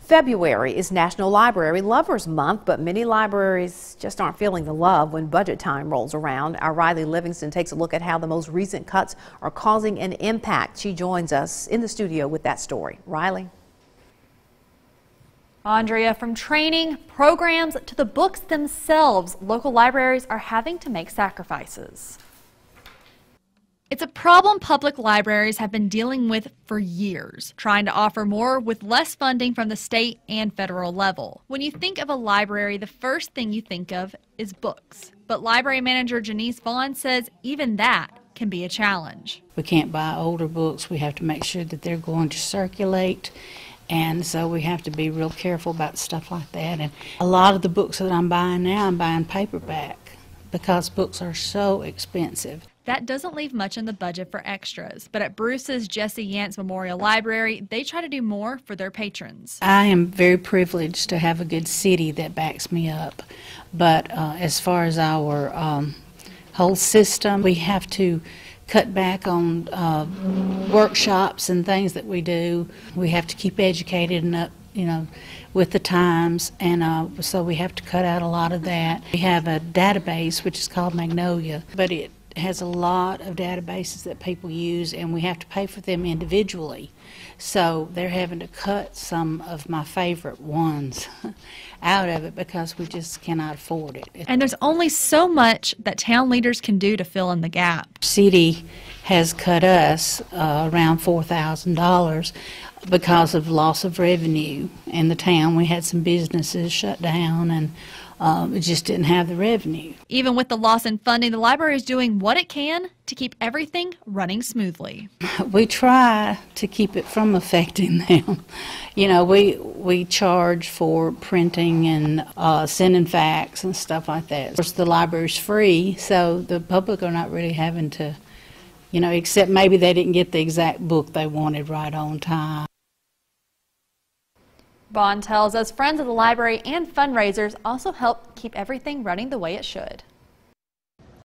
February is National Library Lovers Month, but many libraries just aren't feeling the love when budget time rolls around. Our Riley Livingston takes a look at how the most recent cuts are causing an impact. She joins us in the studio with that story. Riley. Andrea, from training, programs to the books themselves, local libraries are having to make sacrifices. It's a problem public libraries have been dealing with for years, trying to offer more with less funding from the state and federal level. When you think of a library, the first thing you think of is books. But library manager Janice Vaughn says even that can be a challenge. We can't buy older books. We have to make sure that they're going to circulate. And so we have to be real careful about stuff like that. And a lot of the books that I'm buying now, I'm buying paperback because books are so expensive. That doesn't leave much in the budget for extras, but at Bruce's Jesse Yance Memorial Library, they try to do more for their patrons. I am very privileged to have a good city that backs me up, but as far as our whole system, we have to cut back on workshops and things that we do. We have to keep educated and up, with the times, and so we have to cut out a lot of that. We have a database which is called Magnolia, but it has a lot of databases that people use, and we have to pay for them individually. So they're having to cut some of my favorite ones out of it because we just cannot afford it. And there's only so much that town leaders can do to fill in the gap. City has cut us around $4,000 because of loss of revenue in the town. We had some businesses shut down, and it just didn't have the revenue. Even with the loss in funding, the library is doing what it can to keep everything running smoothly. We try to keep it from affecting them. We charge for printing and sending fax and stuff like that. Of course, the library's free, so the public are not really having to, except maybe they didn't get the exact book they wanted right on time. Vaughn tells us friends of the library and fundraisers also help keep everything running the way it should.